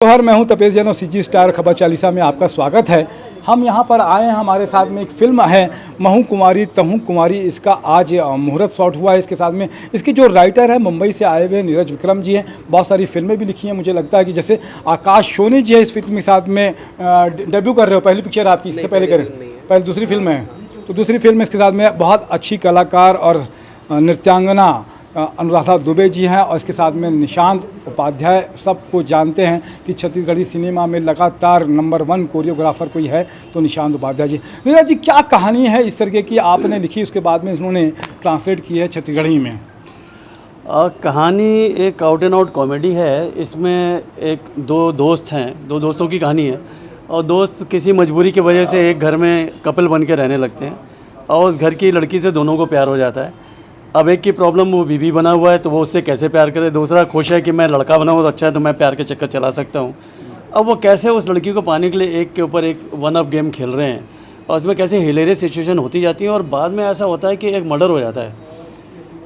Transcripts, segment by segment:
जौहर, मैं हूं तपेश जैन और सीजी स्टार खबर चालीसा में आपका स्वागत है। हम यहां पर आए हैं, हमारे साथ में एक फ़िल्म है महू कुमारी तहू कुमारी। इसका आज मुहूर्त शॉट हुआ है। इसके साथ में इसकी जो राइटर है मुंबई से आए हुए हैं नीरज विक्रम जी हैं। बहुत सारी फिल्में भी लिखी हैं। मुझे लगता है कि जैसे आकाश सोनी जी है इस फिल्म के साथ में डेब्यू कर रहे हो। पहली पिक्चर आपकी, इससे पहले करें पहले दूसरी फिल्म है, तो दूसरी फिल्म इसके साथ में बहुत अच्छी कलाकार और नृत्यांगना अनुराधा दुबे जी हैं और इसके साथ में निशांत उपाध्याय। सबको जानते हैं कि छत्तीसगढ़ी सिनेमा में लगातार नंबर 1 कोरियोग्राफर कोई है तो निशांत उपाध्याय जी। नीरज जी, क्या कहानी है इस तरीके की आपने लिखी, उसके बाद में इन्होंने ट्रांसलेट की है छत्तीसगढ़ी में? कहानी एक आउट एंड आउट कॉमेडी है। इसमें दो दोस्त हैं, दो दोस्तों की कहानी है और दोस्त किसी मजबूरी की वजह से एक घर में कपल बन के रहने लगते हैं और उस घर की लड़की से दोनों को प्यार हो जाता है। अब एक की प्रॉब्लम, वो बीवी बना हुआ है तो वो उससे कैसे प्यार करे। दूसरा खुश है कि मैं लड़का बना हुआ तो अच्छा है तो मैं प्यार के चक्कर चला सकता हूँ। अब वो कैसे उस लड़की को पाने के लिए एक के ऊपर एक वन अप गेम खेल रहे हैं और उसमें कैसे हिलेरियस सिचुएशन होती जाती है और बाद में ऐसा होता है कि एक मर्डर हो जाता है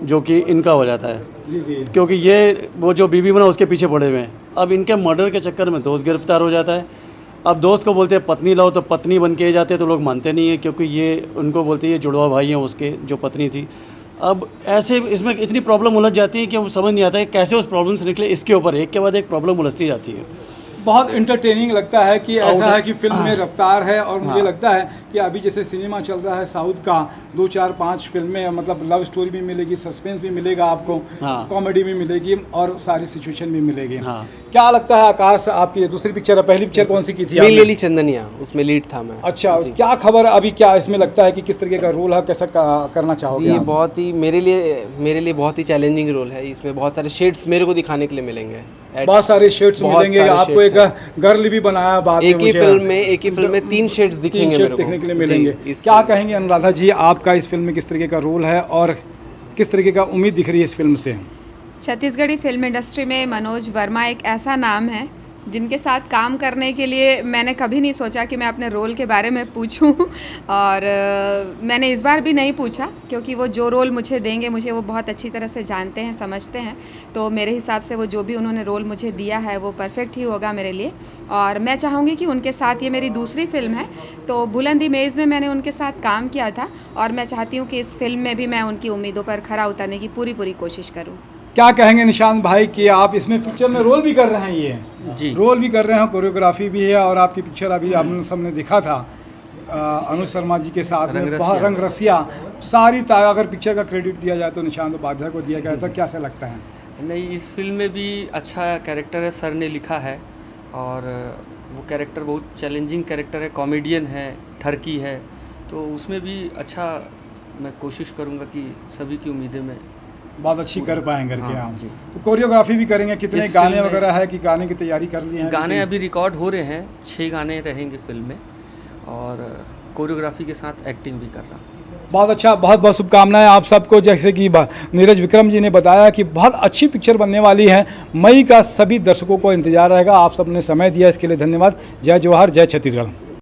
जो कि इनका हो जाता है। क्योंकि ये वो जो बीवी बना उसके पीछे पड़े हुए हैं। अब इनके मर्डर के चक्कर में दोस्त गिरफ्तार हो जाता है। अब दोस्त को बोलते हैं पत्नी लाओ तो पत्नी बन के जाते हैं तो लोग मानते नहीं हैं क्योंकि ये उनको बोलते हैं ये जुड़वा भाई हैं उसके, जो पत्नी थी। अब ऐसे इसमें इतनी प्रॉब्लम उलझ जाती है कि वो समझ नहीं आता है कैसे उस प्रॉब्लम से निकले। इसके ऊपर एक के बाद एक प्रॉब्लम उलझती जाती है। बहुत इंटरटेनिंग लगता है कि ऐसा है कि फिल्म में रफ्तार है और मुझे लगता है कि अभी जैसे सिनेमा चल रहा है साउथ का, 2 4 5 फिल्में, मतलब लव स्टोरी भी मिलेगी, सस्पेंस भी मिलेगा आपको, कॉमेडी भी मिलेगी और सारी सिचुएशन भी मिलेगी। क्या लगता है आकाश, आपकी दूसरी पिक्चर है, पहली पिक्चर कौन सी की थी? लिली चंदनिया, उसमें लीड था मैं। अच्छा, क्या खबर अभी, क्या इसमें लगता है कि किस तरीके का रोल है, कैसा करना चाहोगे? ये बहुत ही मेरे लिए बहुत ही चैलेंजिंग रोल है। इसमें बहुत सारे शेड्स मेरे को दिखाने के लिए मिलेंगे, बहुत सारे शेड्स मिलेंगे आपको। एक गर्ल भी बनाया बाद एक ही फिल्म में 3 शेड्स दिखेंगे मेरे को, देखने के लिए मिलेंगे। क्या कहेंगे अनुराधा जी, आपका इस फिल्म में किस तरीके का रोल है और किस तरीके का उम्मीद दिख रही है इस फिल्म से? छत्तीसगढ़ी फिल्म इंडस्ट्री में मनोज वर्मा एक ऐसा नाम है जिनके साथ काम करने के लिए मैंने कभी नहीं सोचा कि मैं अपने रोल के बारे में पूछूं और मैंने इस बार भी नहीं पूछा क्योंकि वो जो रोल मुझे देंगे मुझे वो बहुत अच्छी तरह से जानते हैं, समझते हैं। तो मेरे हिसाब से वो जो भी उन्होंने रोल मुझे दिया है वो परफेक्ट ही होगा मेरे लिए और मैं चाहूँगी कि उनके साथ, ये मेरी दूसरी फिल्म है तो बुलंदी मेज़ में मैंने उनके साथ काम किया था और मैं चाहती हूँ कि इस फिल्म में भी मैं उनकी उम्मीदों पर खरा उतरने की पूरी कोशिश करूँ। क्या कहेंगे निशांत भाई कि आप इसमें पिक्चर में रोल भी कर रहे हैं? ये जी रोल भी कर रहे हैं, कोरियोग्राफी भी है और आपकी पिक्चर अभी आप सबने देखा था अनुज शर्मा जी के साथ में, बहुत रंग रसिया सारी अगर पिक्चर का क्रेडिट दिया जाए तो निशांत उपाध्याय को दिया गया, तो कैसा लगता है? नहीं, इस फिल्म में भी अच्छा कैरेक्टर है, सर ने लिखा है और वो कैरेक्टर बहुत चैलेंजिंग कैरेक्टर है, कॉमेडियन है, ठरकी है, तो उसमें भी अच्छा मैं कोशिश करूँगा कि सभी की उम्मीदें में बहुत अच्छी कर पाएंगे करके। हाँ, हम जी। तो कोरियोग्राफी भी करेंगे, कितने गाने वगैरह है कि गाने की तैयारी कर ली है? गाने अभी रिकॉर्ड हो रहे हैं, 6 गाने रहेंगे फिल्म में और कोरियोग्राफी के साथ एक्टिंग भी कर रहा हूँ। बहुत अच्छा, बहुत बहुत शुभकामनाएं आप सबको। जैसे कि नीरज विक्रम जी ने बताया कि बहुत अच्छी पिक्चर बनने वाली है। मई का सभी दर्शकों को इंतजार रहेगा। आप सबने समय दिया इसके लिए धन्यवाद। जय जौहर, जय छत्तीसगढ़।